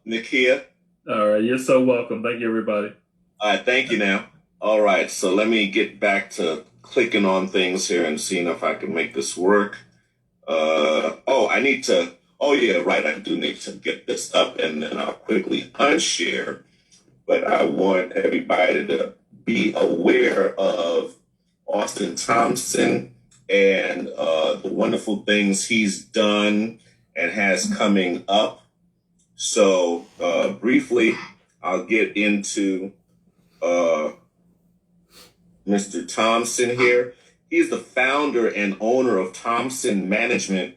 Nakia. All right, you're so welcome. Thank you, everybody. All right, thank you now. All right, so let me get back to clicking on things here and seeing if I can make this work. I need to, oh yeah, right, I do need to get this up and then I'll quickly unshare. But I want everybody to be aware of Austin Thompson and the wonderful things he's done and has coming up. So briefly, I'll get into Mr. Thompson here. He's the founder and owner of Thompson Management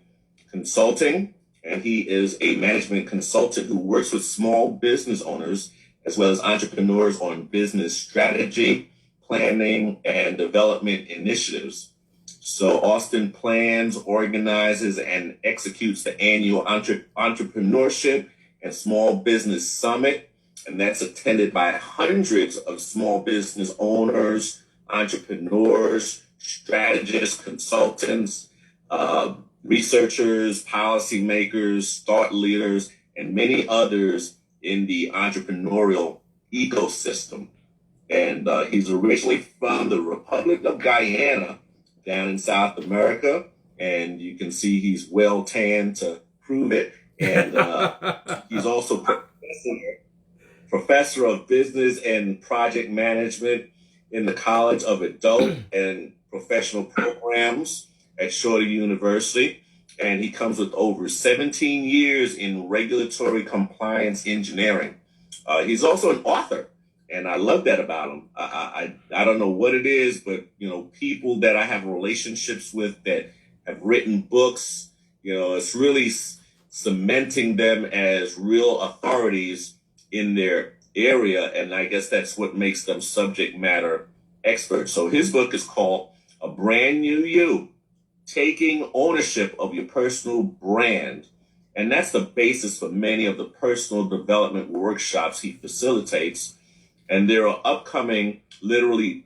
Consulting, and he is a management consultant who works with small business owners as well as entrepreneurs on business strategy, planning, and development initiatives. So Austin plans, organizes, and executes the annual Entrepreneurship and Small Business Summit, and that's attended by hundreds of small business owners, entrepreneurs, strategists, consultants, researchers, policymakers, thought leaders, and many others in the entrepreneurial ecosystem. And he's originally from the Republic of Guyana down in South America. And you can see he's well tanned to prove it. And he's also professor of business and project management in the College of Adult and Professional Programs at Shorter University. And he comes with over 17 years in regulatory compliance engineering. He's also an author, and I love that about him. I don't know what it is, but people that I have relationships with that have written books, it's really cementing them as real authorities in their area, and I guess that's what makes them subject matter experts. So his book is called A Brand New You: Taking Ownership of Your Personal Brand. And that's the basis for many of the personal development workshops he facilitates. And there are upcoming literary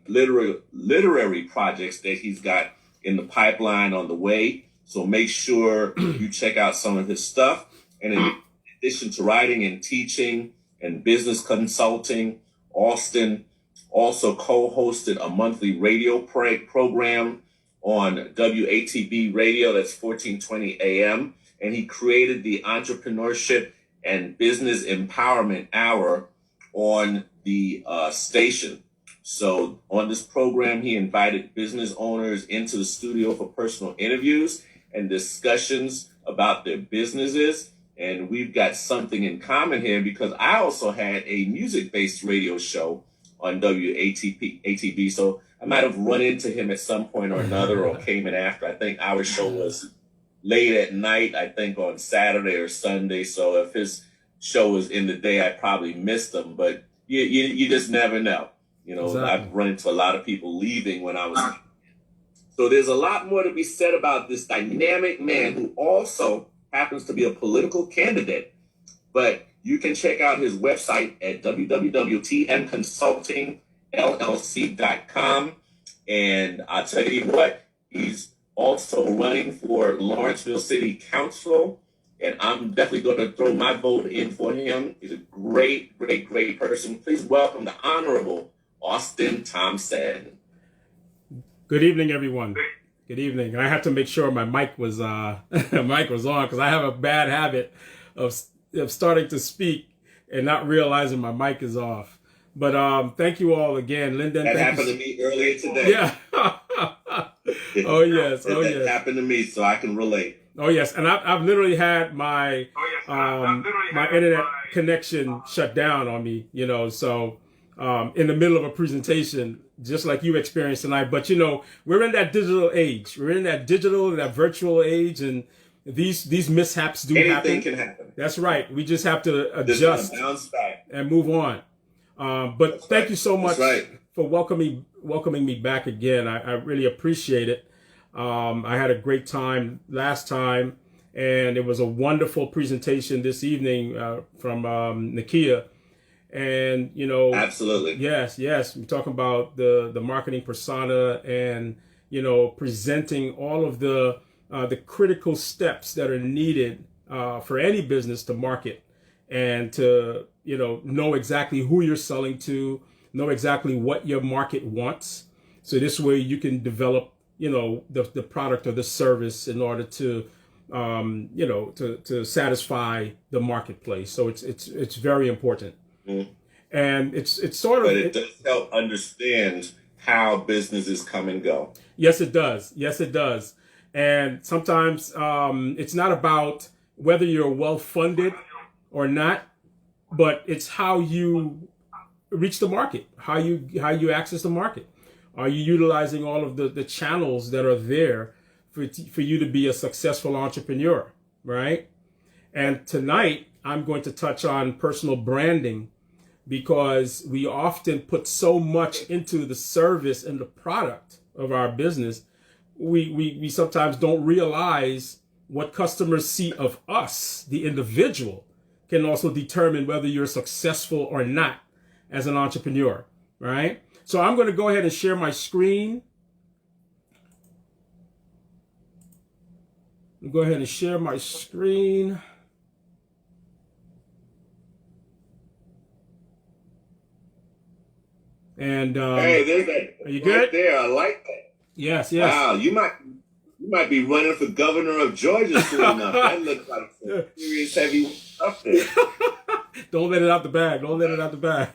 projects that he's got in the pipeline on the way. So make sure you check out some of his stuff. And in addition to writing and teaching and business consulting, Austin also co-hosted a monthly radio program on WATB radio, that's 1420 AM, and he created the Entrepreneurship and Business Empowerment Hour on the station. So on this program, he invited business owners into the studio for personal interviews and discussions about their businesses. And we've got something in common here because I also had a music-based radio show on WATB. So I might have run into him at some point or another or came in after. I think our show was late at night, I think on Saturday or Sunday. So if his show was in the day, I probably missed him. But you just never know. Exactly. I've run into a lot of people leaving when I was. So there's a lot more to be said about this dynamic man who also happens to be a political candidate. But you can check out his website at www.tmconsultingllc.com. And I'll tell you what, he's also running for Lawrenceville City Council. And I'm definitely going to throw my vote in for him. He's a great, great, great person. Please welcome the Honorable Austin Thompson. Good evening, everyone. Good evening. I have to make sure my mic was on because I have a bad habit of starting to speak and not realizing my mic is off. But thank you all again, Lyndon. That happened to me earlier today. Yeah. Oh yes. Oh yes. That happened to me, so I can relate. Oh yes, and I've literally had my my internet connection shut down on me. So in the middle of a presentation, just like you experienced tonight. But we're in that digital age. We're in that virtual age, and these mishaps do happen. Anything can happen. That's right. We just have to adjust and move on. But thank you so much for welcoming me back again. I really appreciate it. I had a great time last time, and it was a wonderful presentation this evening from Nakia. And absolutely, yes, we're talking about the marketing persona and presenting all of the critical steps that are needed for any business to market and to, know exactly who you're selling to, know exactly what your market wants. So this way you can develop, the product or the service in order to, to satisfy the marketplace. So it's very important. Mm-hmm. And it's sort of, but it does help understand how businesses come and go. Yes, it does. Yes, it does. And sometimes it's not about whether you're well funded or not, but it's how you reach the market, how you access the market. Are you utilizing all of the channels that are there for you to be a successful entrepreneur, right? And tonight I'm going to touch on personal branding, because we often put so much into the service and the product of our business, we sometimes don't realize what customers see of us, the individual, can also determine whether you're successful or not as an entrepreneur, right? So I'm going to go ahead and share my screen. Go ahead and share my screen. And hey, there's that. Are you right good? There, I like that. Yes. Wow, you might be running for governor of Georgia soon enough. That looks like some serious heavy stuff there. Don't let it out the bag. Don't let it out the bag.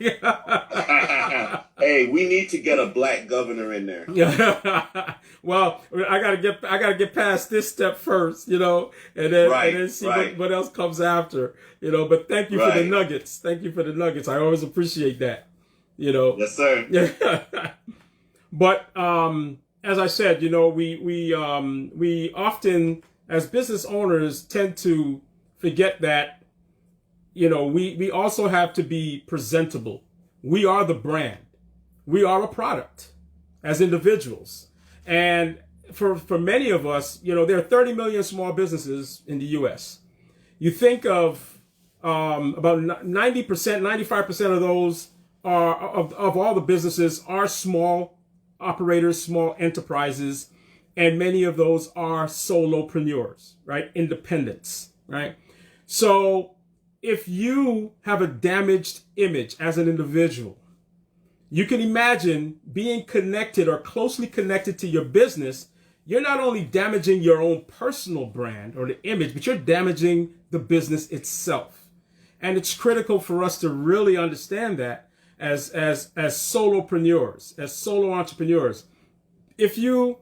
Hey, we need to get a black governor in there. Well, I gotta get past this step first, and then see what else comes after, But thank you for the nuggets. Thank you for the nuggets. I always appreciate that. Yes, sir. But as I said, we often, as business owners, tend to forget that, we also have to be presentable. We are the brand. We are a product as individuals. And for many of us, there are 30 million small businesses in the U.S. You think of about 90%, 95% of those of all the businesses are small operators, small enterprises, and many of those are solopreneurs, right? Independents, right? So if you have a damaged image as an individual, you can imagine being connected or closely connected to your business. You're not only damaging your own personal brand or the image, but you're damaging the business itself. And it's critical for us to really understand that as solopreneurs, as solo entrepreneurs. If you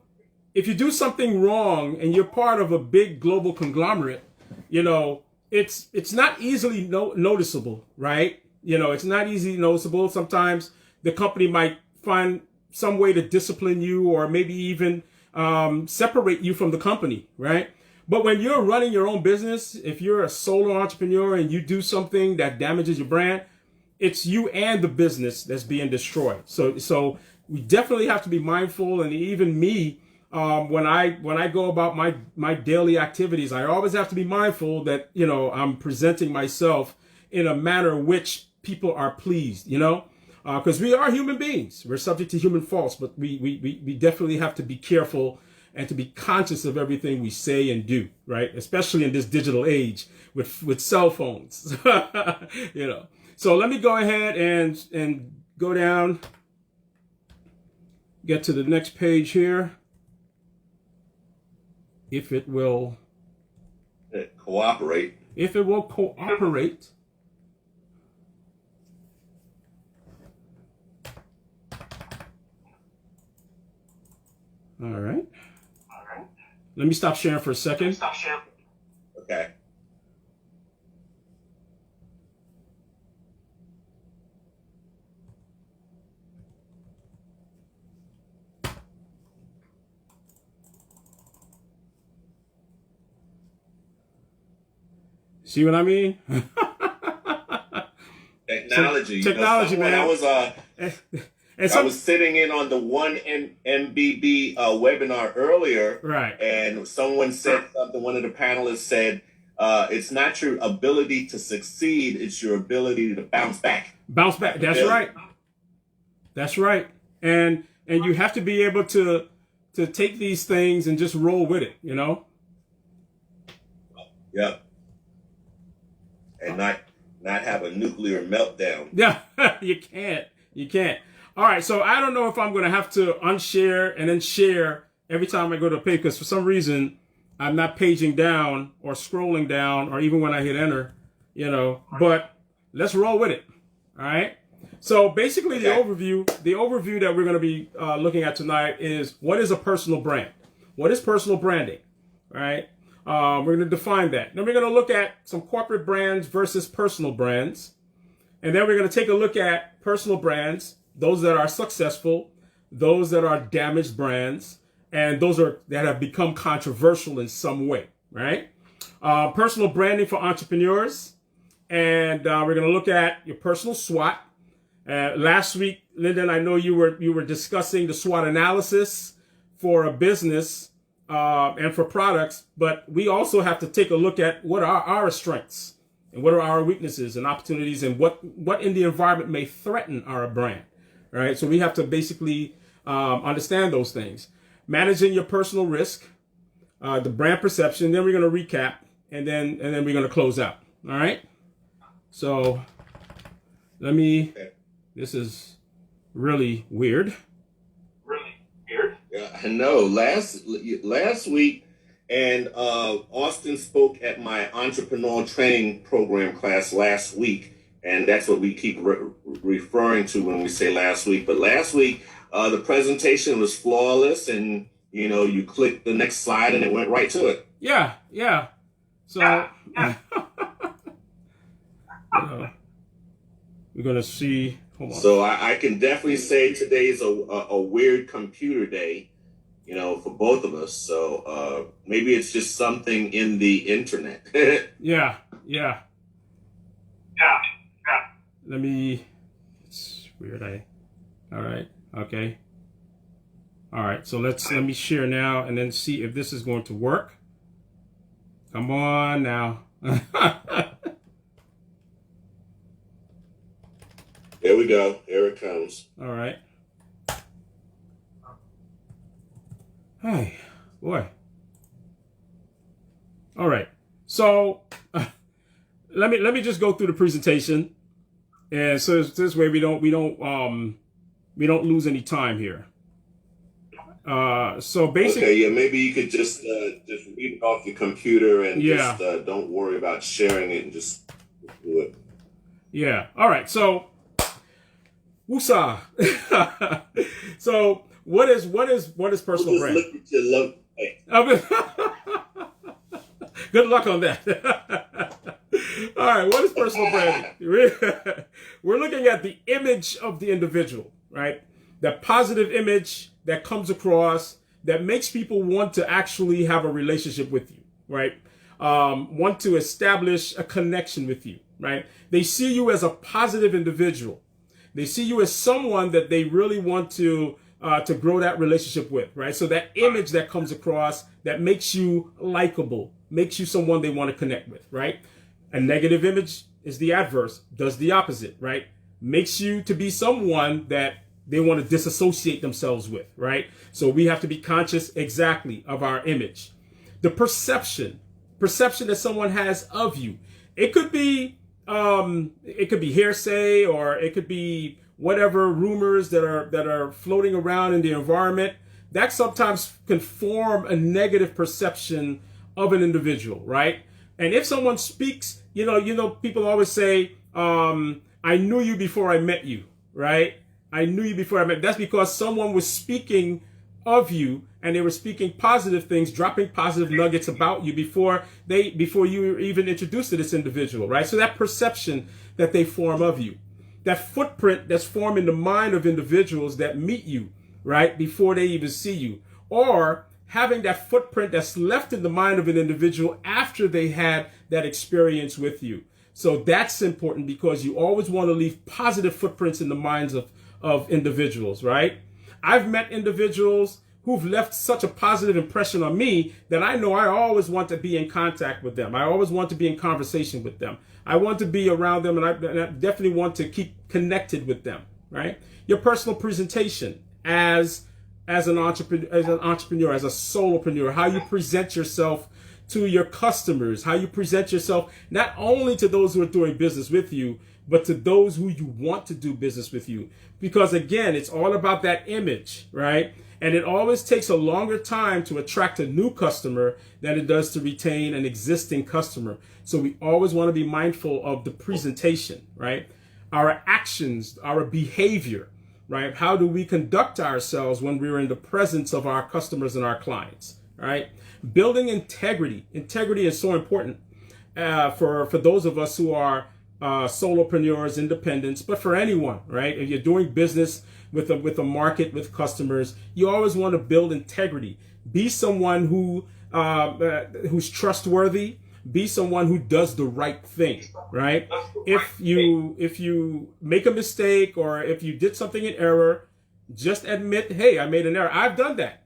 do something wrong and you're part of a big global conglomerate, it's not easily noticeable, right? It's not easily noticeable. Sometimes the company might find some way to discipline you, or maybe even separate you from the company, right? But when you're running your own business, if you're a solo entrepreneur and you do something that damages your brand, it's you and the business that's being destroyed. So we definitely have to be mindful. And even me, when I go about my daily activities, I always have to be mindful that, I'm presenting myself in a manner which people are pleased, because we are human beings. We're subject to human faults, but we definitely have to be careful and to be conscious of everything we say and do, right? Especially in this digital age with cell phones, So let me go ahead and go down, get to the next page here. If it will cooperate. If it will cooperate. All right. Let me stop sharing for a second. Okay. See what I mean? Technology. Technology, man. I was sitting in on the one MBB webinar earlier, right? And someone said something. One of the panelists said, "It's not your ability to succeed; it's your ability to bounce back." Bounce back. That's right. That's right. And you have to be able to take these things and just roll with it. Yep. And not have a nuclear meltdown. Yeah, you can't. You can't. All right, so I don't know if I'm going to have to unshare and then share every time I go to a page, because for some reason I'm not paging down or scrolling down, or even when I hit enter, but let's roll with it. All right. So basically the overview that we're going to be looking at tonight is, what is a personal brand? What is personal branding? All right. We're going to define that. Then we're going to look at some corporate brands versus personal brands. And then we're going to take a look at personal brands, those that are successful, those that are damaged brands, and those that have become controversial in some way, right? Personal branding for entrepreneurs. And we're going to look at your personal SWOT. Last week, Lyndon, I know you were discussing the SWOT analysis for a business and for products, but we also have to take a look at what are our strengths and what are our weaknesses and opportunities, and what in the environment may threaten our brand, right? So we have to basically understand those things. Managing your personal risk, the brand perception, then we're going to recap, and then we're going to close out. All right. So this is really weird. Yeah, I know. Last week, and Austin spoke at my entrepreneurial training program class last week, and that's what we keep referring to when we say last week. But last week, the presentation was flawless, and you click the next slide, and it went right to it. Yeah. So we're gonna see. Hold on. So I can definitely say today's a weird computer day, for both of us. So maybe it's just something in the internet. Yeah. It's weird. All right. Okay. All right. So let me share now and then see if this is going to work. Come on now. There we go. Here it comes. All right. Hey, boy. All right. So let me just go through the presentation, and so this way we don't lose any time here. So basically, okay, yeah, maybe you could just read it off your computer and just don't worry about sharing it and just do it. Yeah. All right. So. Woosah. So what is personal brand? Look at your love. Good luck on that. All right, what is personal branding? We're looking at the image of the individual, right? That positive image that comes across that makes people want to actually have a relationship with you, right? Want to establish a connection with you, right? They see you as a positive individual. They see you as someone that they really want to grow that relationship with, right? So that image that comes across that makes you likable, makes you someone they want to connect with, right? A negative image is the adverse, does the opposite, right? Makes you to be someone that they want to disassociate themselves with, right? So we have to be conscious exactly of our image. The perception that someone has of you. It could be hearsay, or it could be whatever rumors that are floating around in the environment that sometimes can form a negative perception of an individual, right? And if someone speaks, people always say, I knew you before I met you, right? I knew you before I met. That's because someone was speaking of you, and they were speaking positive things, dropping positive nuggets about you before you were even introduced to this individual, right? So that perception that they form of you, that footprint that's formed in the mind of individuals that meet you, right, before they even see you, or having that footprint that's left in the mind of an individual after they had that experience with you. So that's important, because you always want to leave positive footprints in the minds of individuals, right? I've met individuals who've left such a positive impression on me that I know I always want to be in contact with them. I always want to be in conversation with them. I want to be around them, and I definitely want to keep connected with them, right? Your personal presentation as an entrepreneur, as a solopreneur, how you present yourself to your customers, how you present yourself, not only to those who are doing business with you, but to those who you want to do business with you. Because again, it's all about that image, right? And it always takes a longer time to attract a new customer than it does to retain an existing customer. So we always want to be mindful of the presentation, right? Our actions, our behavior, right? How do we conduct ourselves when we're in the presence of our customers and our clients, right? Building integrity. Integrity is so important for those of us who are solopreneurs, independents, but for anyone, right? If you're doing business with a market, with customers, you always want to build integrity. Be someone who's trustworthy. Be someone who does the right thing, right? If you make a mistake or if you did something in error, just admit, hey, I made an error. I've done that.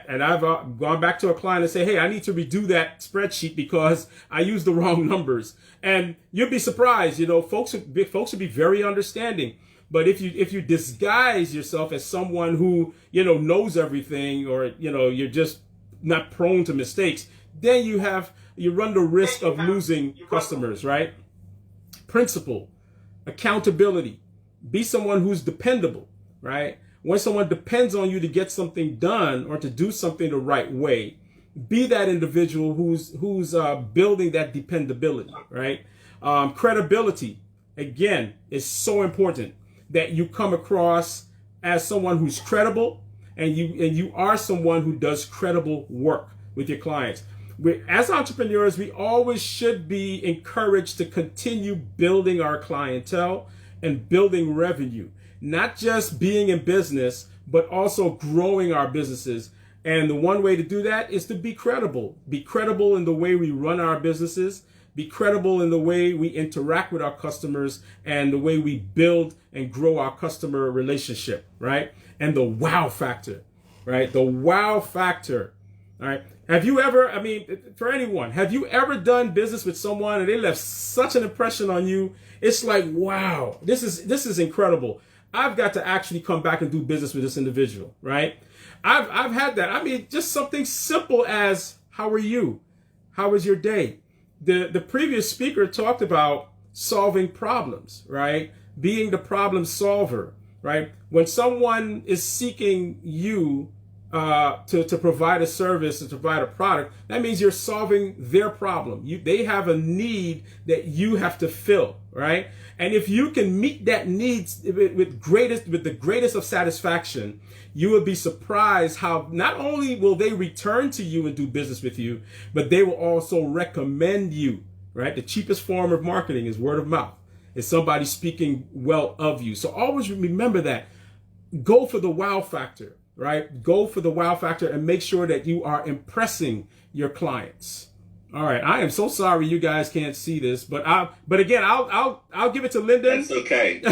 And I've gone back to a client and say, hey, I need to redo that spreadsheet because I used the wrong numbers. And you'd be surprised, folks would be very understanding. But if you disguise yourself as someone who, knows everything, or, you're just not prone to mistakes, then you run the risk of losing customers, right? Principle, accountability, be someone who's dependable, right? When someone depends on you to get something done or to do something the right way, be that individual who's building that dependability, right? Credibility, again, is so important that you come across as someone who's credible, and you are someone who does credible work with your clients. As entrepreneurs, we always should be encouraged to continue building our clientele and building revenue, not just being in business, but also growing our businesses. And the one way to do that is to be credible. Be credible in the way we run our businesses. Be credible in the way we interact with our customers and the way we build and grow our customer relationship, right? And the wow factor, right? The wow factor, all right? Have you ever, for anyone, have you ever done business with someone and they left such an impression on you? It's like, wow, this is incredible. I've got to actually come back and do business with this individual, right? I've had that. Just something simple as, how are you? How was your day? The previous speaker talked about solving problems, right? Being the problem solver, right? When someone is seeking you to provide a service, to provide a product, that means you're solving their problem. They have a need that you have to fill, right? And if you can meet that need with the greatest of satisfaction, you will be surprised how not only will they return to you and do business with you, but they will also recommend you, right? The cheapest form of marketing is word of mouth. It's somebody speaking well of you. So always remember that. Go for the wow factor, right? Go for the wow factor and make sure that you are impressing your clients. All right, I am so sorry you guys can't see this, but again, I'll give it to Lyndon. That's okay.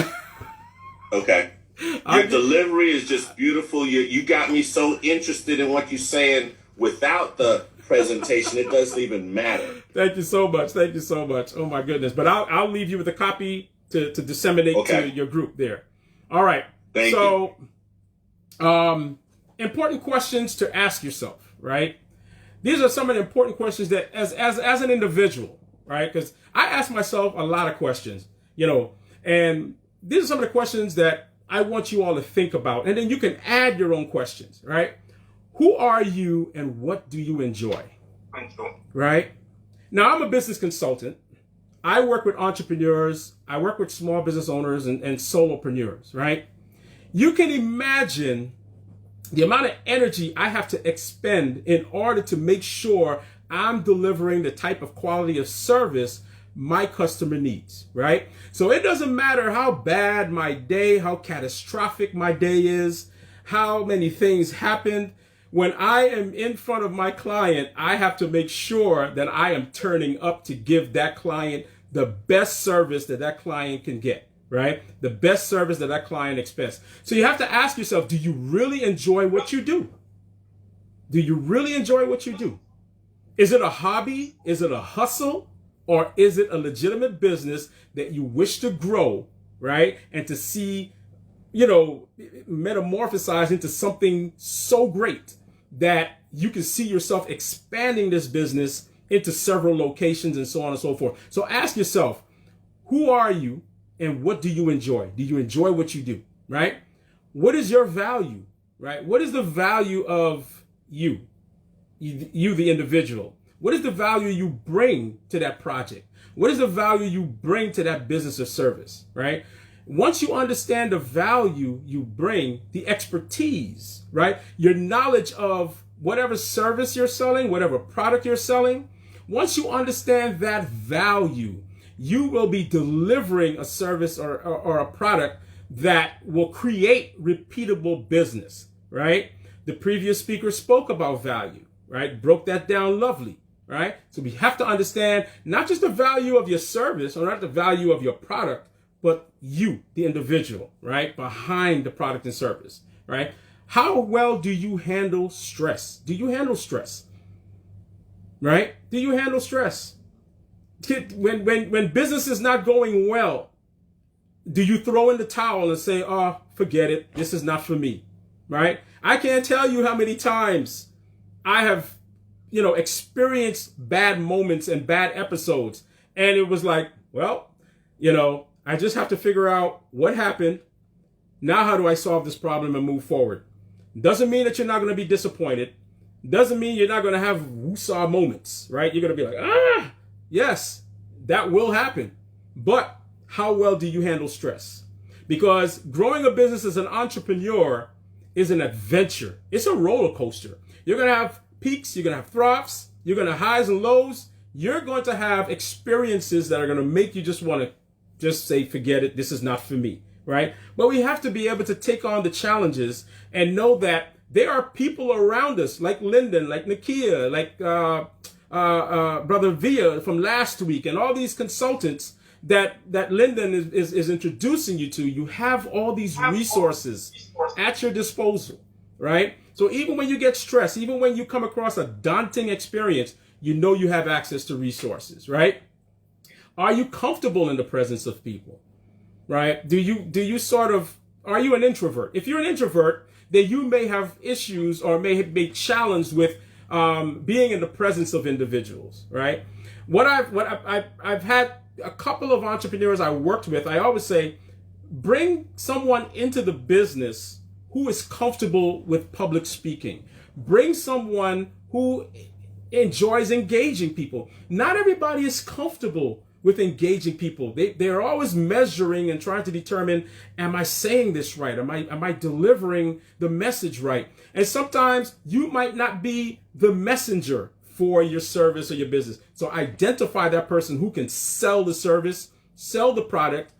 Okay. Your delivery is just beautiful. You got me so interested in what you're saying without the presentation. It doesn't even matter. Thank you so much. Thank you so much. Oh my goodness. But I'll leave you with a copy to disseminate to your group there. All right. Thank you. Important questions to ask yourself, right? These are some of the important questions that as an individual, right? Because I ask myself a lot of questions, and these are some of the questions that I want you all to think about. And then you can add your own questions, right? Who are you and what do you enjoy? Right? Now, I'm a business consultant. I work with entrepreneurs. I work with small business owners and solopreneurs, right? You can imagine the amount of energy I have to expend in order to make sure I'm delivering the type of quality of service my customer needs, right? So it doesn't matter how bad my day, how catastrophic my day is, how many things happened. When I am in front of my client, I have to make sure that I am turning up to give that client the best service that client can get, right? The best service that client expects. So you have to ask yourself, do you really enjoy what you do? Do you really enjoy what you do? Is it a hobby? Is it a hustle? Or is it a legitimate business that you wish to grow, right? And to see, metamorphosize into something so great that you can see yourself expanding this business into several locations and so on and so forth. So ask yourself, who are you and what do you enjoy? Do you enjoy what you do, right? What is your value, right? What is the value of you, the individual? What is the value you bring to that project? What is the value you bring to that business or service, right? Once you understand the value you bring, the expertise, right? Your knowledge of whatever service you're selling, whatever product you're selling, once you understand that value, you will be delivering a service or a product that will create repeatable business, right? The previous speaker spoke about value, right? Broke that down lovely, right? So we have to understand not just the value of your service or not the value of your product, but you, the individual, right? Behind the product and service, right? How well do you handle stress? Do you handle stress? Right? Do you handle stress? When business is not going well, do you throw in the towel and say, oh, forget it, this is not for me, right? I can't tell you how many times I have, experienced bad moments and bad episodes. And it was like, well, I just have to figure out what happened. Now, how do I solve this problem and move forward? Doesn't mean that you're not going to be disappointed. Doesn't mean you're not going to have woosah moments, right? You're going to be like, yes, that will happen. But how well do you handle stress? Because growing a business as an entrepreneur is an adventure. It's a roller coaster. You're going to have peaks. You're going to have troughs. You're going to have highs and lows. You're going to have experiences that are going to make you just want to just say, forget it. This is not for me, right? But we have to be able to take on the challenges and know that there are people around us like Lyndon, like Nakia, like Brother Via from last week, and all these consultants that Lyndon is introducing you to. You have all these resources at your disposal, right? So even when you get stressed, even when you come across a daunting experience, you have access to resources, right? Are you comfortable in the presence of people, right? Are you an introvert? If you're an introvert, then you may have issues or may be challenged with being in the presence of individuals, right? I've had a couple of entrepreneurs I worked with. I always say, bring someone into the business who is comfortable with public speaking. Bring someone who enjoys engaging people. Not everybody is comfortable with engaging people. They're always measuring and trying to determine, am I saying this right? Am I delivering the message right? And sometimes you might not be the messenger for your service or your business. So identify that person who can sell the service, sell the product,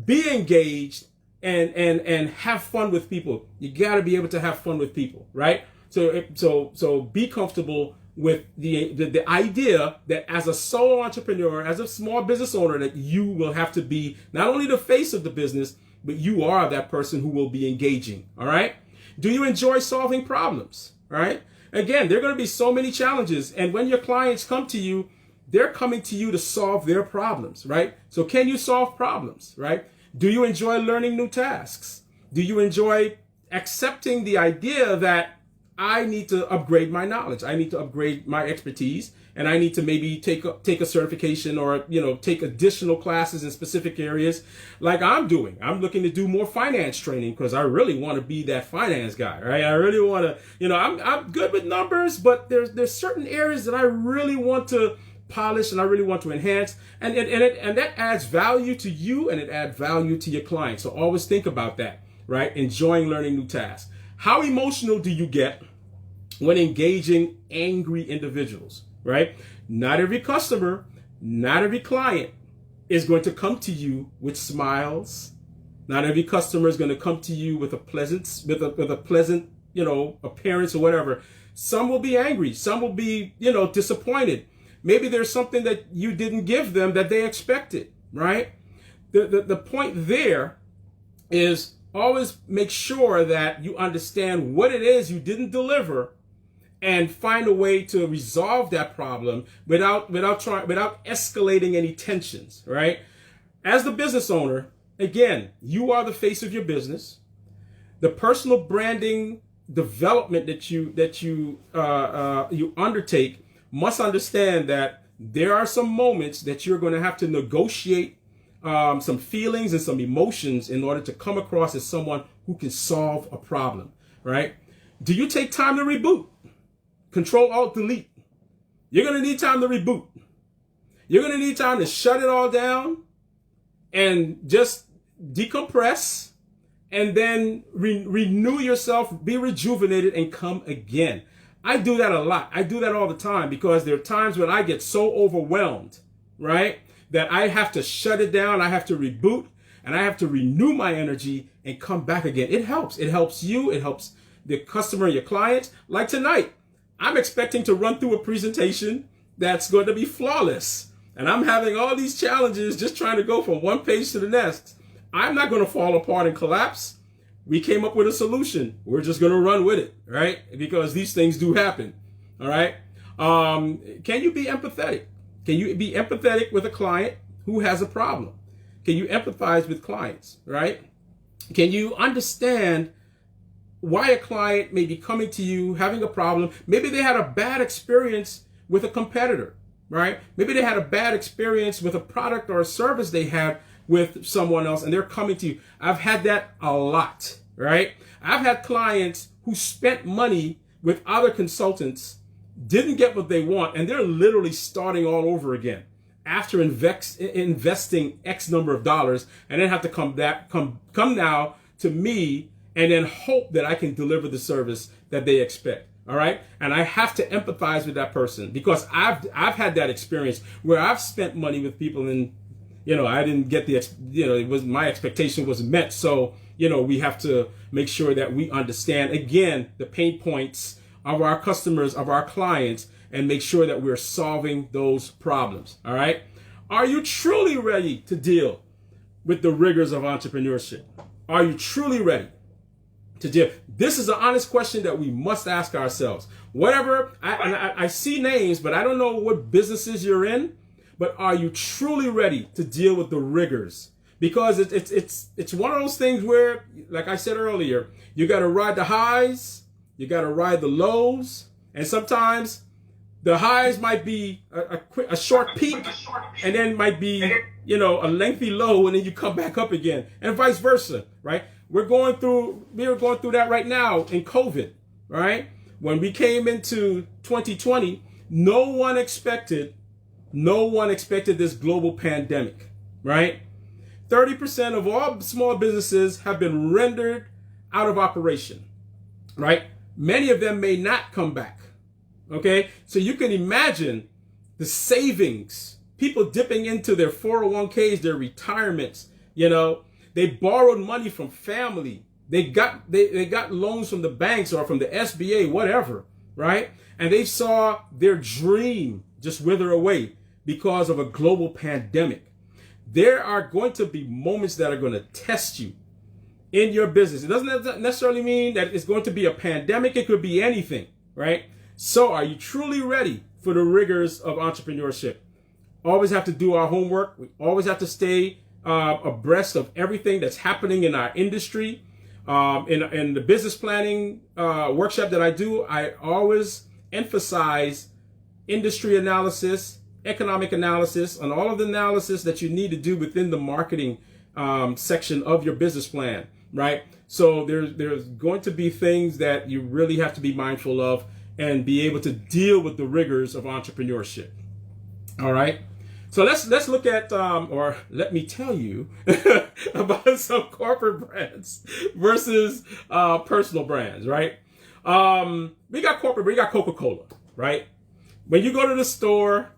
be engaged, and have fun with people. You got to be able to have fun with people, right? So be comfortable with the idea that as a solo entrepreneur, as a small business owner, that you will have to be not only the face of the business, but you are that person who will be engaging. All right. Do you enjoy solving problems? All right. Again, there are going to be so many challenges. And when your clients come to you, they're coming to you to solve their problems, right? So can you solve problems, right? Do you enjoy learning new tasks? Do you enjoy accepting the idea that I need to upgrade my knowledge, I need to upgrade my expertise, and I need to maybe take a certification or take additional classes in specific areas like I'm doing. I'm looking to do more finance training because I really want to be that finance guy, right? I really want to, I'm good with numbers, but there's certain areas that I really want to polish and I really want to enhance, and that adds value to you and it adds value to your client. So always think about that, right? Enjoying learning new tasks. How emotional do you get when engaging angry individuals, right? Not every customer, not every client is going to come to you with smiles. Not every customer is going to come to you with a pleasant, appearance or whatever. Some will be angry. Some will be, disappointed. Maybe there's something that you didn't give them that they expected, right? The point there is always make sure that you understand what it is you didn't deliver and find a way to resolve that problem without escalating any tensions, right? As the business owner, again, you are the face of your business. The personal branding development that you undertake must understand that there are some moments that you're going to have to negotiate some feelings and some emotions in order to come across as someone who can solve a problem, right? Do you take time to reboot? Control Alt Delete. You're going to need time to reboot. You're going to need time to shut it all down and just decompress, and then renew yourself, be rejuvenated, and come again. I do that a lot. I do that all the time because there are times when I get so overwhelmed, right, that I have to shut it down, I have to reboot, and I have to renew my energy and come back again. It helps. It helps you. It helps the customer, your client. Like tonight, I'm expecting to run through a presentation that's going to be flawless. And I'm having all these challenges just trying to go from one page to the next. I'm not going to fall apart and collapse. We came up with a solution. We're just going to run with it, right? Because these things do happen, all right? Can you be empathetic? Can you be empathetic with a client who has a problem? Can you empathize with clients, right? Can you understand why a client may be coming to you having a problem? Maybe they had a bad experience with a competitor, right? Maybe they had a bad experience with a product or a service they had with someone else and they're coming to you. I've had that a lot, right? I've had clients who spent money with other consultants, didn't get what they want, and they're literally starting all over again after investing X number of dollars, and then have to come now to me and then hope that I can deliver the service that they expect. All right. And I have to empathize with that person because I've had that experience where I've spent money with people and, I didn't get it was my expectation wasn't met. So, we have to make sure that we understand, again, the pain points of our customers, of our clients, and make sure that we're solving those problems. All right. Are you truly ready to deal with the rigors of entrepreneurship? Are you truly ready to deal? This is an honest question that we must ask ourselves. Whatever, I see names, but I don't know what businesses you're in, but are you truly ready to deal with the rigors? Because it's one of those things where, like I said earlier, you got to ride the highs, you got to ride the lows, and sometimes the highs might be a short peak, and then might be, a lengthy low, and then you come back up again, and vice versa, right? We're going through that right now in COVID, right? When we came into 2020, no one expected this global pandemic, right? 30% of all small businesses have been rendered out of operation, right? Many of them may not come back, okay? So you can imagine the savings, people dipping into their 401ks, their retirements, They borrowed money from family. They got loans from the banks or from the SBA, whatever, right? And they saw their dream just wither away because of a global pandemic. There are going to be moments that are going to test you in your business. It doesn't necessarily mean that it's going to be a pandemic. It could be anything, right? So are you truly ready for the rigors of entrepreneurship? Always have to do our homework. We always have to stay abreast of everything that's happening in our industry. In the business planning workshop that I do, I always emphasize industry analysis, economic analysis, and all of the analysis that you need to do within the marketing section of your business plan, right? So there's going to be things that you really have to be mindful of and be able to deal with the rigors of entrepreneurship. All right. So let's look at, or let me tell you about some corporate brands versus personal brands, right? We got Coca-Cola, right? When you go to the store,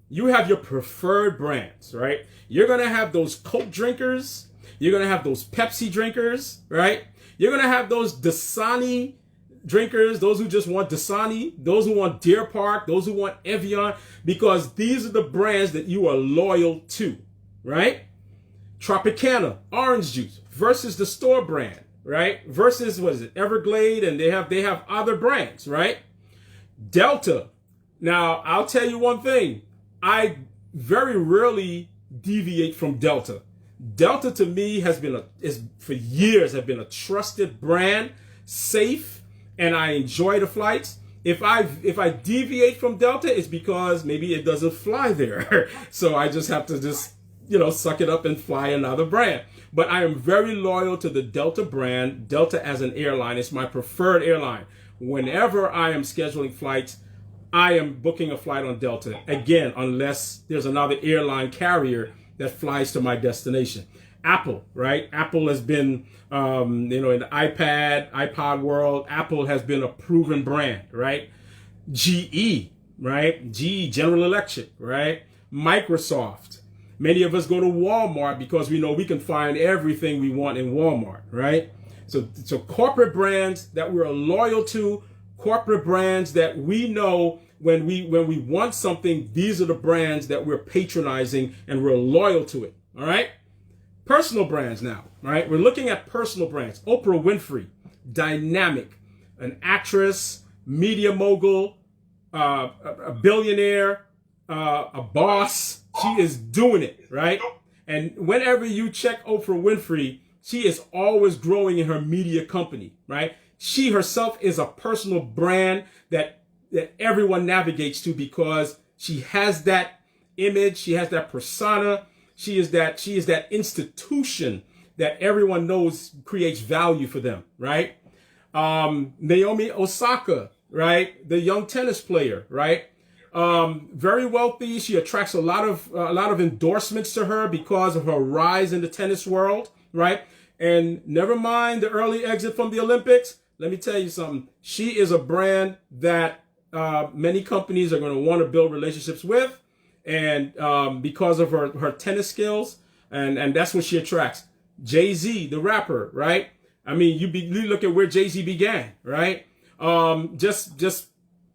you have your preferred brands, right? You're going to have those Coke drinkers. You're going to have those Pepsi drinkers, right? You're going to have those Dasani drinkers, those who just want Dasani, those who want Deer Park, those who want Evian, because these are the brands that you are loyal to, right? Tropicana, orange juice versus the store brand, right? Versus, what is it, Everglade, and they have other brands, right? Delta. Now, I'll tell you one thing. I very rarely deviate from Delta. Delta to me for years have been a trusted brand, safe, and I enjoy the flights. If I deviate from Delta, it's because maybe it doesn't fly there. So I just have to suck it up and fly another brand. But I am very loyal to the Delta brand. Delta as an airline is my preferred airline. Whenever I am scheduling flights, I am booking a flight on Delta. Again, unless there's another airline carrier that flies to my destination. Apple, right? Apple has been, in the iPod world, Apple has been a proven brand, right? GE, right? GE, General Electric, right? Microsoft. Many of us go to Walmart because we know we can find everything we want in Walmart, right? So corporate brands that we're loyal to, corporate brands that we know when we want something, these are the brands that we're patronizing and we're loyal to it, all right? Personal brands now, right? We're looking at personal brands. Oprah Winfrey, dynamic, an actress, media mogul, a billionaire, a boss. She is doing it, right? And whenever you check Oprah Winfrey, she is always growing in her media company, right? She herself is a personal brand that everyone navigates to because she has that image, she has that persona. She is that institution that everyone knows creates value for them, right? Naomi Osaka, right? The young tennis player, right? Very wealthy. She attracts a lot of endorsements to her because of her rise in the tennis world, right? And never mind the early exit from the Olympics. Let me tell you something. She is a brand that many companies are going to want to build relationships with. And because of her tennis skills, and that's what she attracts. Jay-Z, the rapper, right? I mean, you look at where Jay-Z began, right? Just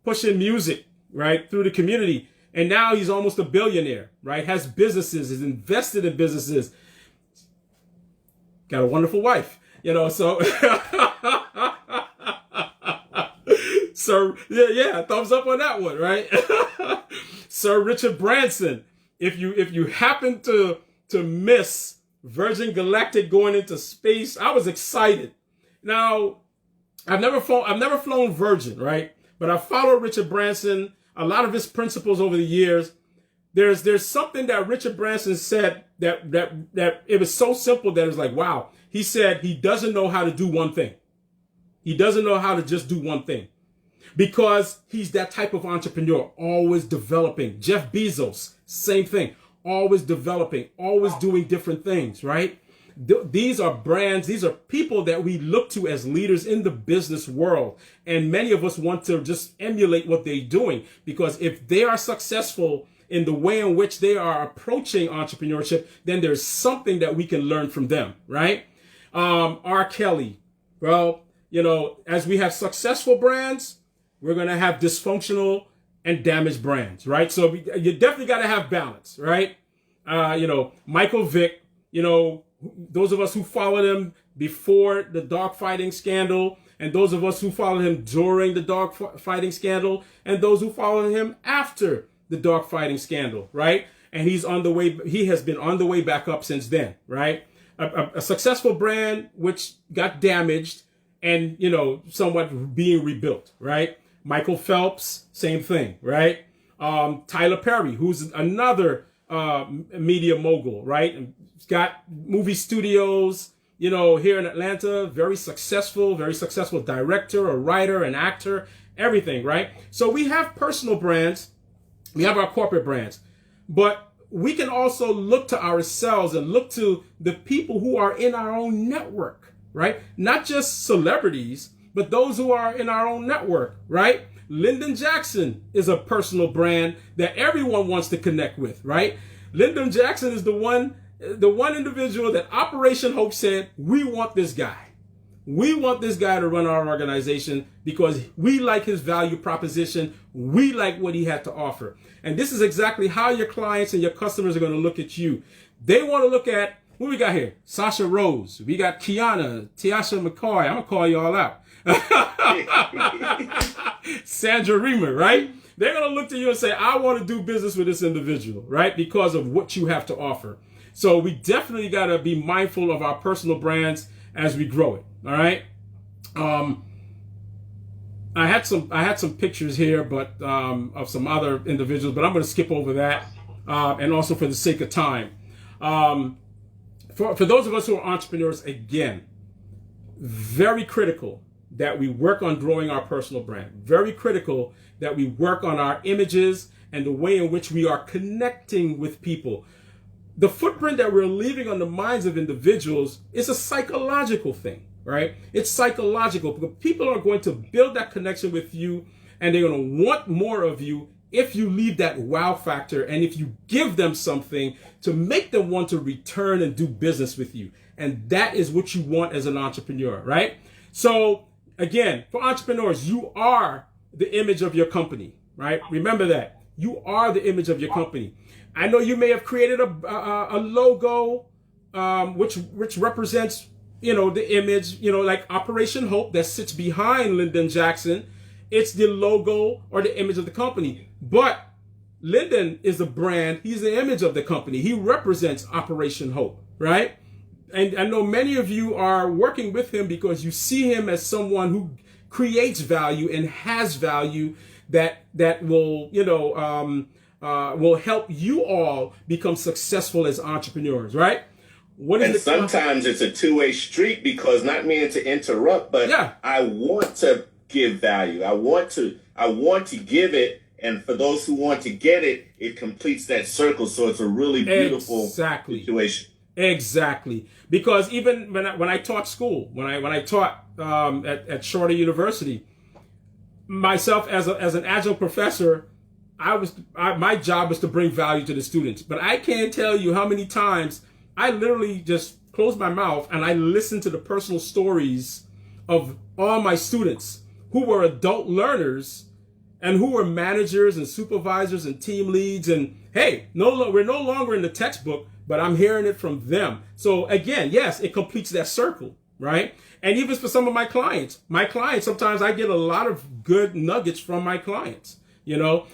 pushing music, right, through the community. And now he's almost a billionaire, right? Has businesses, is invested in businesses. Got a wonderful wife, so... So, yeah, thumbs up on that one, right? Sir Richard Branson, if you happen to miss Virgin Galactic going into space, I was excited. Now, I've never flown Virgin, right? But I followed Richard Branson, a lot of his principles over the years. There's something that Richard Branson said that it was so simple that it was like, wow. He said he doesn't know how to do one thing. He doesn't know how to just do one thing. Because he's that type of entrepreneur, always developing. Jeff Bezos, same thing, always developing, always doing different things, right? These are brands, these are people that we look to as leaders in the business world. And many of us want to just emulate what they're doing, because if they are successful in the way in which they are approaching entrepreneurship, then there's something that we can learn from them, right? R. Kelly, well, as we have successful brands, we're going to have dysfunctional and damaged brands, right? So you definitely got to have balance, right? Michael Vick, those of us who followed him before the dogfighting scandal, and those of us who followed him during the dogfighting scandal, and those who followed him after the dogfighting scandal, right? And he has been on the way back up since then, right? A successful brand which got damaged and, somewhat being rebuilt, right? Michael Phelps, same thing, right? Tyler Perry, who's another media mogul, right? And he's got movie studios, here in Atlanta, very successful director, a writer, an actor, everything, right? So we have personal brands, we have our corporate brands, but we can also look to ourselves and look to the people who are in our own network, right? Not just celebrities, but those who are in our own network, right? Lyndon Jackson is a personal brand that everyone wants to connect with, right? Lyndon Jackson is the one individual that Operation Hope said, we want this guy. We want this guy to run our organization because we like his value proposition. We like what he had to offer. And this is exactly how your clients and your customers are going to look at you. They want to look at, what we got here? Sasha Rose. We got Kiana, Tiasha McCoy. I'm going to call you all out. Sandra Reamer, right? They're going to look to you and say, I want to do business with this individual, right? Because of what you have to offer. So we definitely got to be mindful of our personal brands as we grow it. All right. I had some pictures here, but of some other individuals, but I'm going to skip over that, and also for the sake of time. For those of us who are entrepreneurs, again, very critical that we work on growing our personal brand. Very critical that we work on our images and the way in which we are connecting with people. The footprint that we're leaving on the minds of individuals is a psychological thing, right? It's psychological because people are going to build that connection with you and they're going to want more of you if you leave that wow factor and if you give them something to make them want to return and do business with you. And that is what you want as an entrepreneur, right? So again, for entrepreneurs, you are the image of your company, right? Remember that. You are the image of your company. I know you may have created a logo which represents, the image, like Operation Hope that sits behind Lyndon Jackson. It's the logo or the image of the company. But Lyndon is the brand. He's the image of the company. He represents Operation Hope, right? And I know many of you are working with him because you see him as someone who creates value and has value that will, will help you all become successful as entrepreneurs, right? And sometimes it's a two-way street because not meaning to interrupt, but yeah. I want to give value. I want to give it. And for those who want to get it, it completes that circle. So it's a really beautiful situation. Exactly. Because even when I taught school, when I taught at Shorter University, myself as an adjunct professor, my job was to bring value to the students. But I can't tell you how many times I literally just closed my mouth and I listened to the personal stories of all my students who were adult learners and who were managers and supervisors and team leads. And hey, we're no longer in the textbook, but I'm hearing it from them. So again, yes, it completes that circle, right? And even for some of my clients, sometimes I get a lot of good nuggets from my clients,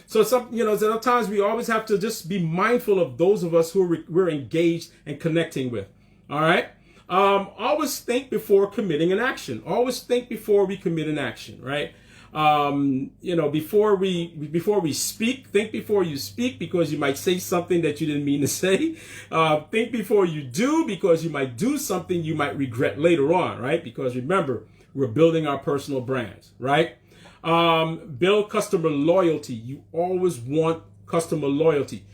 So sometimes we always have to just be mindful of those of us who we're engaged and connecting with. All right. Always think before committing an action. Always think before we commit an action, right? Before we speak, think before you speak because you might say something that you didn't mean to say. Think before you do because you might do something you might regret later on, right? Because remember, we're building our personal brands, right? Build customer loyalty. You always want customer loyalty.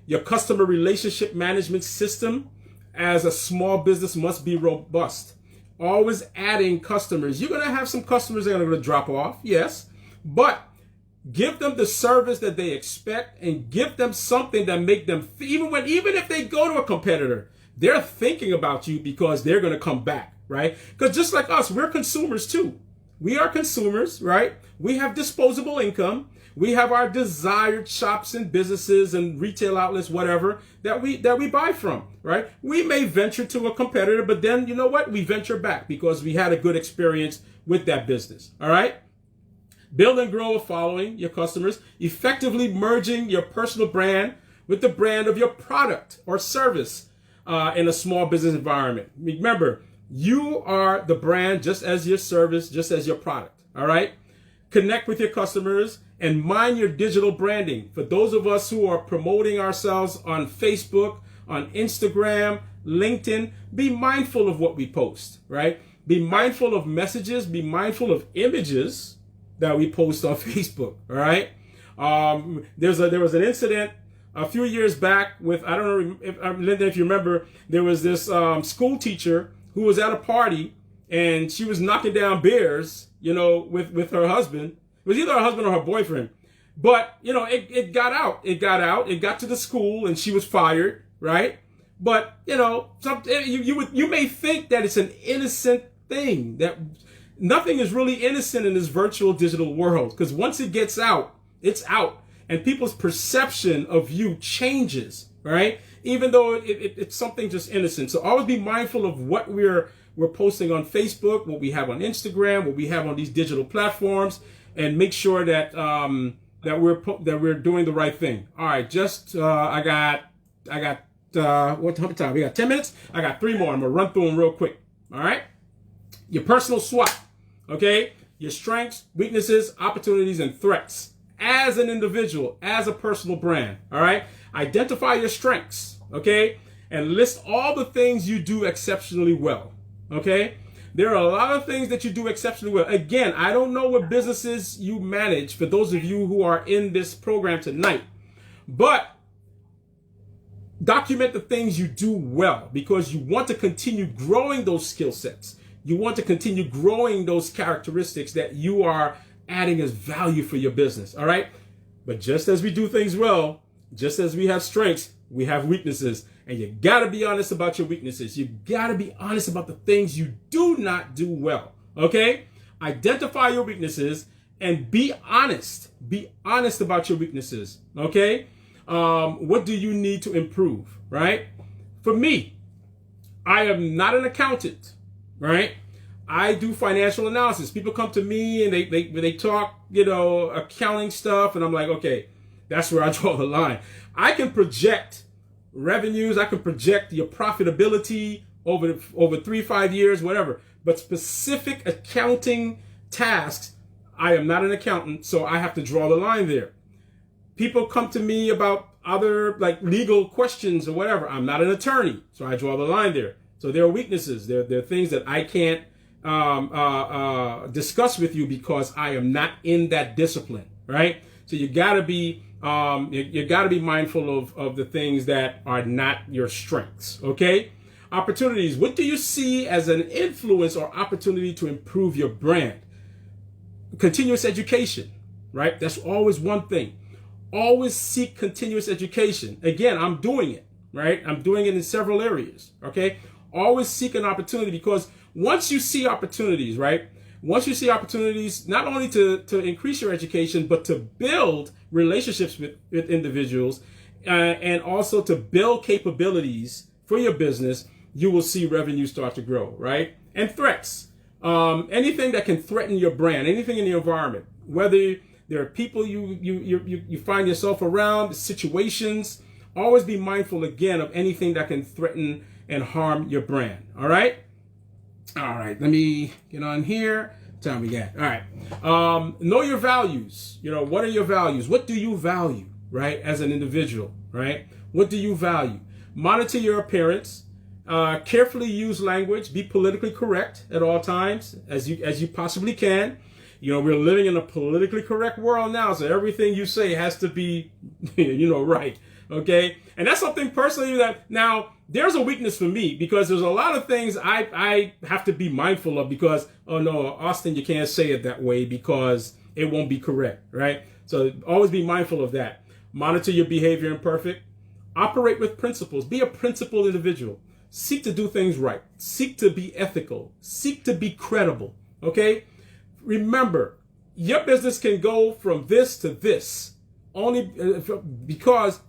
Your customer relationship management system as a small business must be robust. Always adding customers. You're going to have some customers that are going to drop off, yes, but give them the service that they expect and give them something that make them, even if they go to a competitor, they're thinking about you because they're going to come back, right? Because just like us, we're consumers too. We are consumers, right? We have disposable income. We have our desired shops and businesses and retail outlets, whatever, that we buy from, right? We may venture to a competitor, but then you know what? We venture back because we had a good experience with that business, all right? Build and grow a following, your customers, effectively merging your personal brand with the brand of your product or service in a small business environment. Remember, you are the brand just as your service, just as your product, all right? Connect with your customers and mind your digital branding. For those of us who are promoting ourselves on Facebook, on Instagram, LinkedIn, be mindful of what we post, right? Be mindful of messages, be mindful of images that we post on Facebook, all right? There was an incident a few years back with, I don't know, Linda, if you remember, there was this school teacher who was at a party and she was knocking down beers, with her husband. It was either her husband or her boyfriend. But, it got out. It got to the school and she was fired, right? But, you may think that it's an innocent thing, that nothing is really innocent in this virtual digital world. Because once it gets out, it's out. And people's perception of you changes, right? Even though it's something just innocent. So always be mindful of what we're posting on Facebook, what we have on Instagram, what we have on these digital platforms, and make sure that that we're doing the right thing. All right, I got what time? We got 10 minutes. I got 3 more. I'm gonna run through them real quick. All right, your personal SWOT. Okay, your strengths, weaknesses, opportunities, and threats as an individual, as a personal brand. All right. Identify your strengths. Okay. And list all the things you do exceptionally well. Okay. There are a lot of things that you do exceptionally well. Again, I don't know what businesses you manage for those of you who are in this program tonight, but document the things you do well because you want to continue growing those skill sets. You want to continue growing those characteristics that you are adding as value for your business. All right. But just as we do things well, just as we have strengths, we have weaknesses. And you got to be honest about your weaknesses. You got to be honest about the things you do not do well. Okay? Identify your weaknesses and be honest. Be honest about your weaknesses. Okay? What do you need to improve? Right? For me, I am not an accountant. Right? I do financial analysis. People come to me and they talk, accounting stuff. And I'm like, okay, that's where I draw the line. I can project revenues, I can project your profitability over 3-5 years, whatever. But specific accounting tasks, I am not an accountant, so I have to draw the line there. People come to me about other like legal questions or whatever. I'm not an attorney, so I draw the line there. So there are weaknesses. There are things that I can't discuss with you because I am not in that discipline, right? So you gotta be you got to be mindful of the things that are not your strengths. Okay. Opportunities. What do you see as an influence or opportunity to improve your brand? Continuous education, right? That's always one thing. Always seek continuous education. Again, I'm doing it, right? I'm doing it in several areas. Okay. Always seek an opportunity because once you see opportunities, right? Once you see opportunities, not only to increase your education, but to build relationships with individuals and also to build capabilities for your business, you will see revenue start to grow, right? And threats. Anything that can threaten your brand, anything in the environment, whether there are people you find yourself around, situations, always be mindful again of anything that can threaten and harm your brand, all right? All right, let me get on here. Time we got. All right. Know your values. What are your values? What do you value, right? As an individual, right? What do you value? Monitor your appearance. Carefully use language. Be politically correct at all times as you possibly can. We're living in a politically correct world now, so everything you say has to be, right. Okay. And that's something personally that now there's a weakness for me because there's a lot of things I have to be mindful of because, oh no, Austin, you can't say it that way because it won't be correct, right? So always be mindful of that. Monitor your behavior imperfect. Operate with principles. Be a principled individual. Seek to do things right. Seek to be ethical. Seek to be credible, okay? Remember, your business can go from this to this only because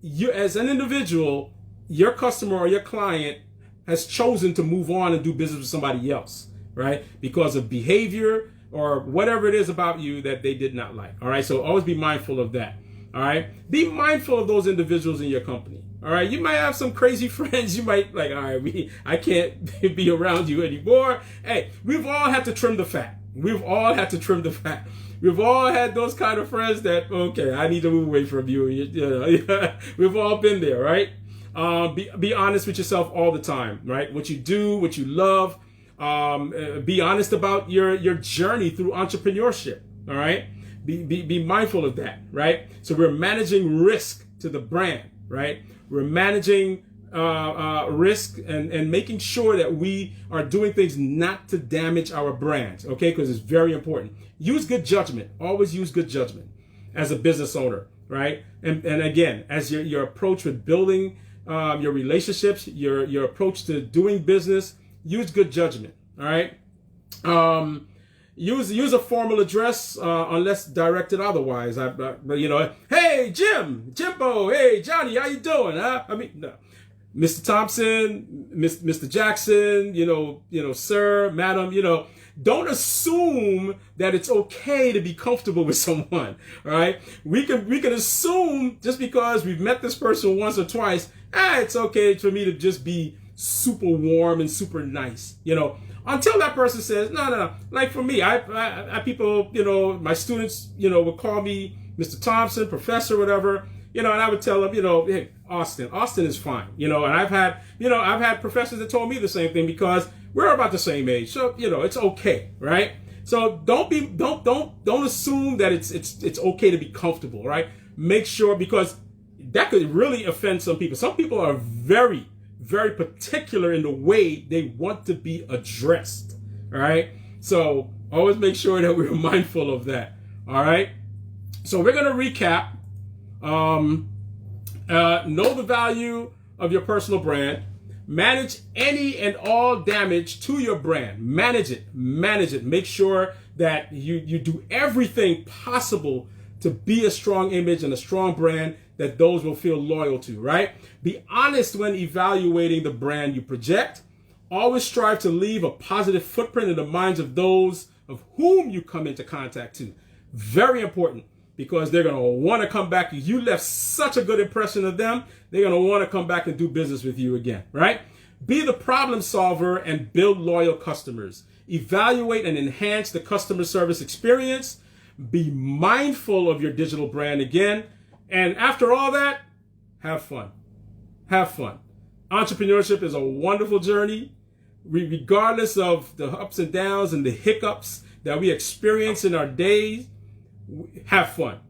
you, as an individual, your customer or your client has chosen to move on and do business with somebody else, right? Because of behavior or whatever it is about you that they did not like. All right. So always be mindful of that. All right. Be mindful of those individuals in your company. All right. You might have some crazy friends. You might like, all right, I can't be around you anymore. Hey, we've all had to trim the fat. We've all had to trim the fat. We've all had those kind of friends that, okay, I need to move away from you. We've all been there, right? Be honest with yourself all the time, right? What you do, what you love. Be honest about your journey through entrepreneurship, all right? Be mindful of that, right? So we're managing risk to the brand, right? We're managing risk and making sure that we are doing things not to damage our brands, okay? Because it's very important. Use good judgment. Always use good judgment as a business owner, right? And again, as your approach with building your relationships, your approach to doing business, use good judgment, all right? Use a formal address unless directed otherwise. Hey, Jimbo, hey, Johnny, how you doing? Huh? No. Mr. Thompson, Mr. Jackson, sir, madam, don't assume that it's okay to be comfortable with someone, all right? We can assume just because we've met this person once or twice, it's okay for me to just be super warm and super nice, until that person says, no. Like for me, I people, my students, would call me Mr. Thompson, professor, whatever, and I would tell them, hey, Austin is fine, and I've had professors that told me the same thing because we're about the same age, so it's okay, right? So don't assume that it's okay to be comfortable, right? Make sure, because that could really offend some people. Some people are very, very particular in the way they want to be addressed, all right? So always make sure that we're mindful of that, all right? So we're going to recap. Know the value of your personal brand. Manage any and all damage to your brand. Manage it. Make sure that you do everything possible to be a strong image and a strong brand that those will feel loyal to, right? Be honest when evaluating the brand you project. Always strive to leave a positive footprint in the minds of those of whom you come into contact to. Very important, because they're going to want to come back. You left such a good impression of them, they're going to want to come back and do business with you again, right? Be the problem solver and build loyal customers. Evaluate and enhance the customer service experience. Be mindful of your digital brand again. And after all that, have fun. Have fun. Entrepreneurship is a wonderful journey. Regardless of the ups and downs and the hiccups that we experience in our days, have fun.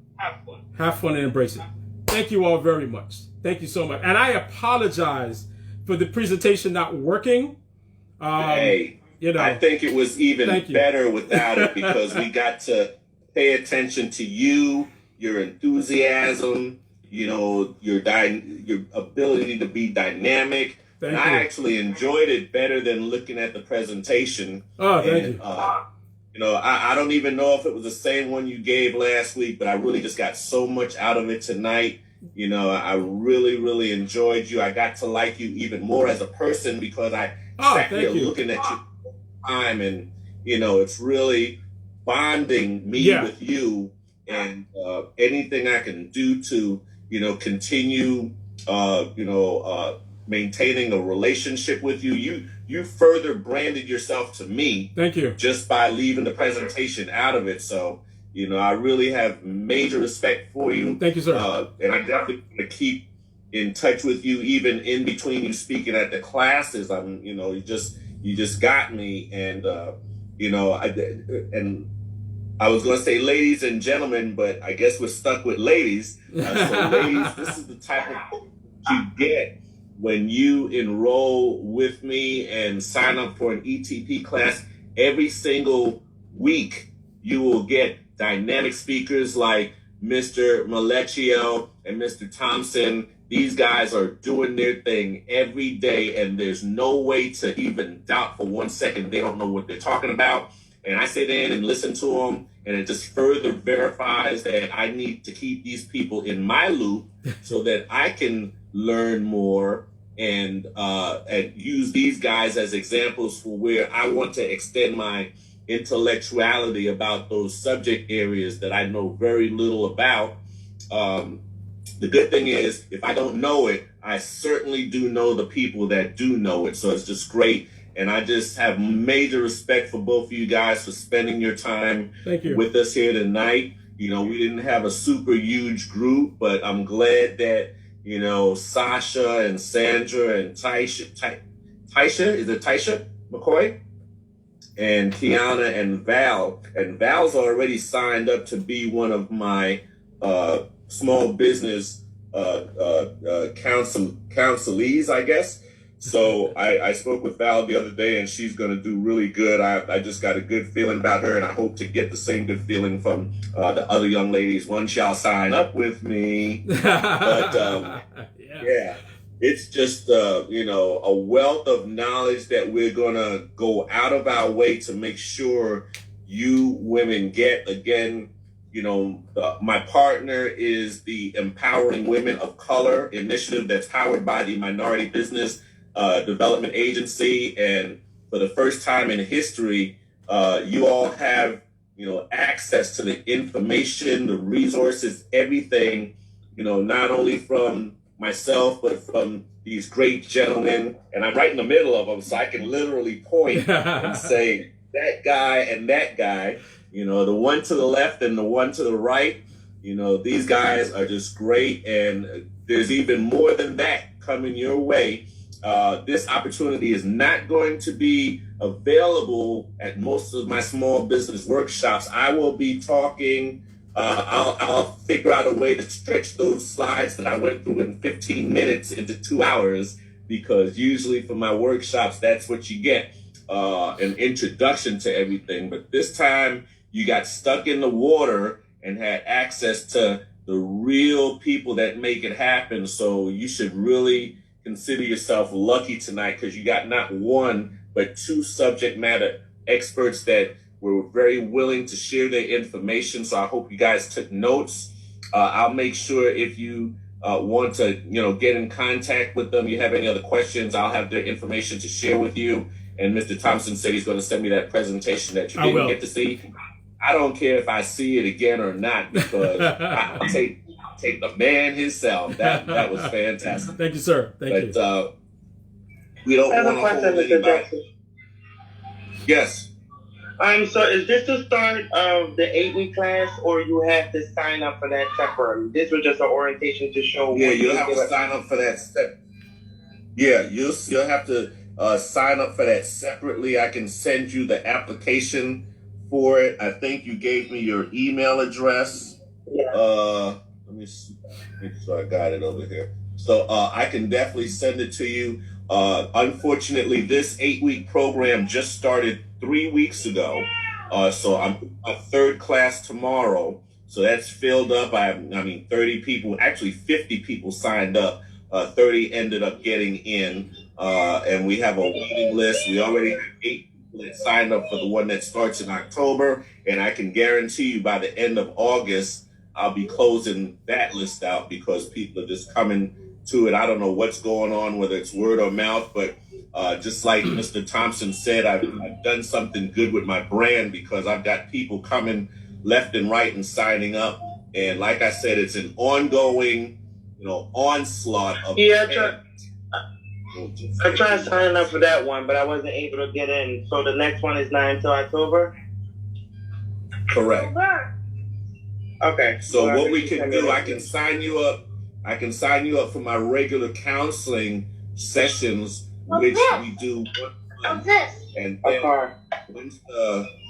Have fun and embrace it. Thank you all very much. Thank you so much. And I apologize for the presentation not working. I think it was even better without it, because we got to pay attention to you, your enthusiasm, your ability to be dynamic. Thank you. I actually enjoyed it better than looking at the presentation. Oh, thank you. I don't even know if it was the same one you gave last week, but I really just got so much out of it tonight. I really, really enjoyed you. I got to like you even more as a person, because I sat here looking at you all the time, and it's really bonding me with you, and anything I can do to continue maintaining a relationship with you. You further branded yourself to me. Thank you. Just by leaving the presentation out of it. So, I really have major respect for you. Thank you, sir. And I definitely want to keep in touch with you, even in between you speaking at the classes. You just got me. And, I was going to say ladies and gentlemen, but I guess we're stuck with ladies. So ladies, this is the type of book you get when you enroll with me and sign up for an ETP class. Every single week, you will get dynamic speakers like Mr. Malecchio and Mr. Thompson. These guys are doing their thing every day, and there's no way to even doubt for 1 second they don't know what they're talking about. And I sit in and listen to them, and it just further verifies that I need to keep these people in my loop so that I can learn more and use these guys as examples for where I want to extend my intellectuality about those subject areas that I know very little about. The good thing is, if I don't know it, I certainly do know the people that do know it. So it's just great. And I just have major respect for both of you guys for spending your time with us here tonight. We didn't have a super huge group, but I'm glad that, Sasha and Sandra and Taisha, is it Taisha McCoy? And Kiana and Val. And Val's already signed up to be one of my small business counselees, I guess. So I spoke with Val the other day, and she's going to do really good. I just got a good feeling about her, and I hope to get the same good feeling from the other young ladies. One shall sign up with me. But it's just, a wealth of knowledge that we're going to go out of our way to make sure you women get. Again, my partner is the Empowering Women of Color initiative that's powered by the Minority Business Development Agency. And for the first time in history, you all have, access to the information, the resources, everything, not only from myself, but from these great gentlemen. And I'm right in the middle of them, so I can literally point and say that guy and that guy, you know, the one to the left and the one to the right. You know, these guys are just great. And there's even more than that coming your way. This opportunity is not going to be available at most of my small business workshops. I will be talking. I'll figure out a way to stretch those slides that I went through in 15 minutes into 2 hours, because usually for my workshops, that's what you get, an introduction to everything. But this time you got stuck in the water and had access to the real people that make it happen. So you should really consider yourself lucky tonight, because you got not one, but two subject matter experts that were very willing to share their information. So I hope you guys took notes. I'll make sure if you want to, get in contact with them, you have any other questions, I'll have their information to share with you. And Mr. Thompson said he's going to send me that presentation that you didn't get to see. I don't care if I see it again or not, because I'll take the man himself. That was fantastic. Thank you, sir. Thank you. We don't want to hold anybody. Yes. So is this the start of the 8-week class, or you have to sign up for that separately? This was just an orientation to show. Yeah, you'll have to sign up for that. Yeah, you'll have to sign up for that separately. I can send you the application for it. I think you gave me your email address. Yeah. Let me see. Make sure I got it over here. So I can definitely send it to you. Unfortunately, this 8-week program just started 3 weeks ago. So I'm a third class tomorrow. So that's filled up. I mean, 30 people, actually 50 people signed up. 30 ended up getting in. And we have a waiting list. We already have 8 people that signed up for the one that starts in October. And I can guarantee you by the end of August, I'll be closing that list out, because people are just coming to it. I don't know what's going on, whether it's word or mouth, but just like Mr. Thompson said, I've done something good with my brand, because I've got people coming left and right and signing up. And like I said, it's an ongoing, onslaught of. Yeah, I tried signing up for that one, but I wasn't able to get in. So the next one is not until October? Correct. Okay. So what we can do, I can sign you up. I can sign you up for my regular counseling sessions, which we do once a month. And then once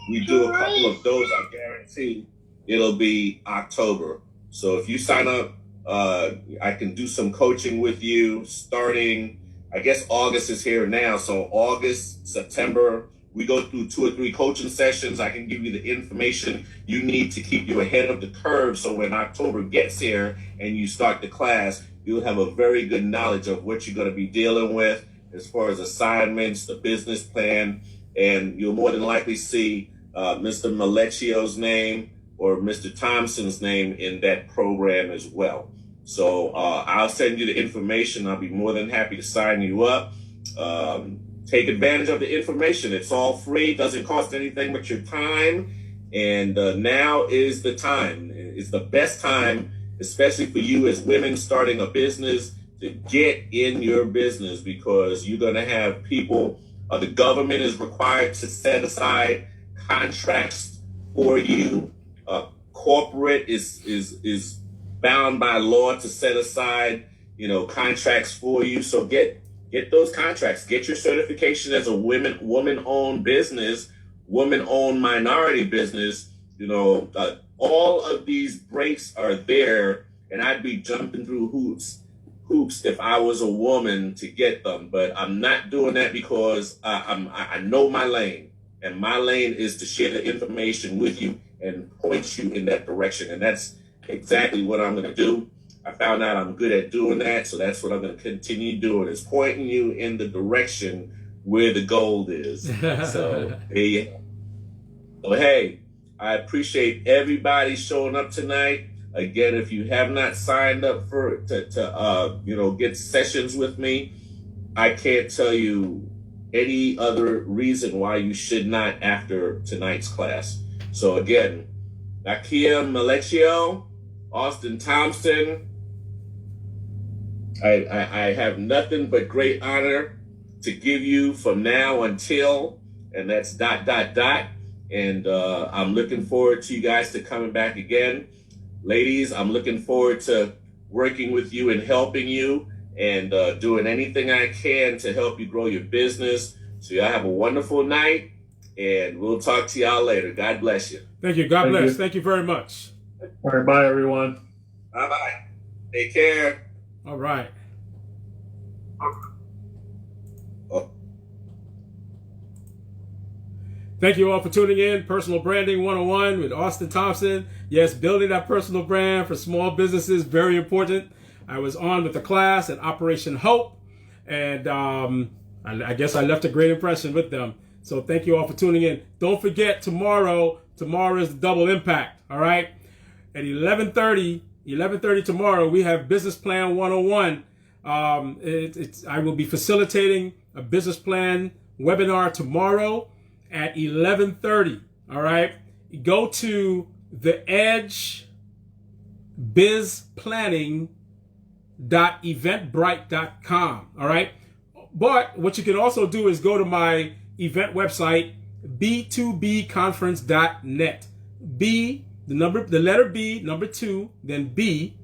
we do a couple of those, I guarantee it'll be October. So if you sign up, I can do some coaching with you starting, I guess August is here now. So August, September, we go through 2 or 3 coaching sessions. I can give you the information you need to keep you ahead of the curve. So when October gets here and you start the class, you'll have a very good knowledge of what you're going to be dealing with as far as assignments, the business plan, and you'll more than likely see Mr. Malecchio's name or Mr. Thompson's name in that program as well. So I'll send you the information. I'll be more than happy to sign you up. Take advantage of the information. It's all free, doesn't cost anything but your time. And now is the time. It's the best time, especially for you as women starting a business, to get in your business, because you're going to have people, the government is required to set aside contracts for you. Corporate is bound by law to set aside, contracts for you. So get those contracts. Get your certification as a woman-owned business, woman-owned minority business. All of these breaks are there, and I'd be jumping through hoops if I was a woman to get them. But I'm not doing that, because I know my lane, and my lane is to share the information with you and point you in that direction. And that's exactly what I'm going to do. I found out I'm good at doing that, so that's what I'm going to continue doing, is pointing you in the direction where the gold is. So, hey, I appreciate everybody showing up tonight. Again, if you have not signed up to get sessions with me, I can't tell you any other reason why you should not after tonight's class. So again, Nakia Malecchio, Austin Thompson, I have nothing but great honor to give you from now until, and that's ... And I'm looking forward to you guys to coming back again. Ladies, I'm looking forward to working with you and helping you and doing anything I can to help you grow your business. So y'all have a wonderful night, and we'll talk to y'all later. God bless you. Thank you. God bless. Thank you very much. All right, bye, everyone. Bye-bye. Take care. All right. Thank you all for tuning in. Personal Branding 101 with Austin Thompson. Yes, building that personal brand for small businesses, very important. I was on with the class at Operation Hope, and I guess I left a great impression with them. So thank you all for tuning in. Don't forget, tomorrow is the double impact, all right? At 11:30 tomorrow, we have Business Plan 101. I will be facilitating a business plan webinar tomorrow at 11:30. All right. Go to theedgebizplanning.eventbrite.com. All right. But what you can also do is go to my event website, b2bconference.net. The letter B, number 2, then B,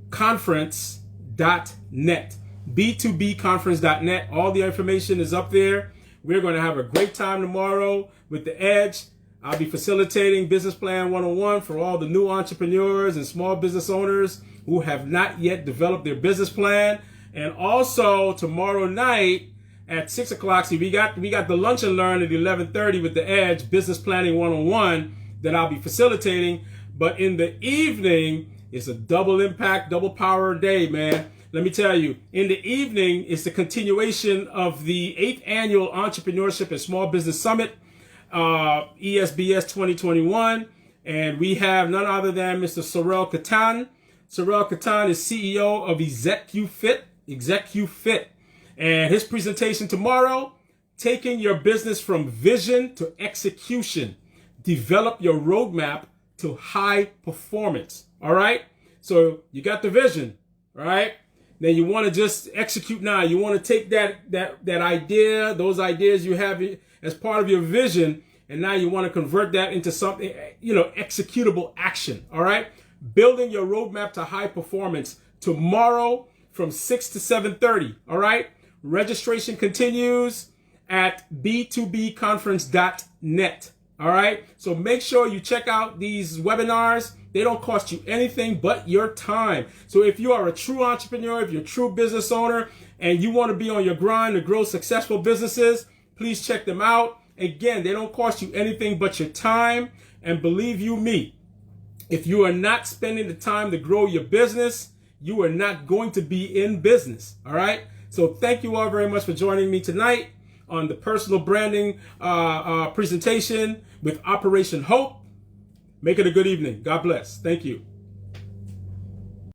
conference.net. b2bconference.net. All the information is up there. We're going to have a great time tomorrow with The Edge. I'll be facilitating Business Plan 101 for all the new entrepreneurs and small business owners who have not yet developed their business plan. And also tomorrow night at 6 o'clock, see, we got the lunch and learn at 11:30 with The Edge, Business Planning 101 that I'll be facilitating. But in the evening, it's a double impact, double power day, man. Let me tell you, in the evening, it's the continuation of the 8th Annual Entrepreneurship and Small Business Summit, ESBS 2021. And we have none other than Mr. Sorrel Katan. Sorrel Katan is CEO of ExecQFit. And his presentation tomorrow, taking your business from vision to execution. Develop your roadmap to high performance. All right? So you got the vision, all right? Then you want to just execute now. You want to take that idea, those ideas you have as part of your vision, and now you want to convert that into something, executable action. All right. Building your roadmap to high performance tomorrow from 6 to 7:30. All right. Registration continues at b2bconference.net. All right. So make sure you check out these webinars. They don't cost you anything but your time. So if you are a true entrepreneur, if you're a true business owner, and you want to be on your grind to grow successful businesses, please check them out. Again, they don't cost you anything but your time. And believe you me, if you are not spending the time to grow your business, you are not going to be in business. All right. So thank you all very much for joining me tonight on the personal branding presentation with Operation Hope. Make it a good evening. God bless. Thank you.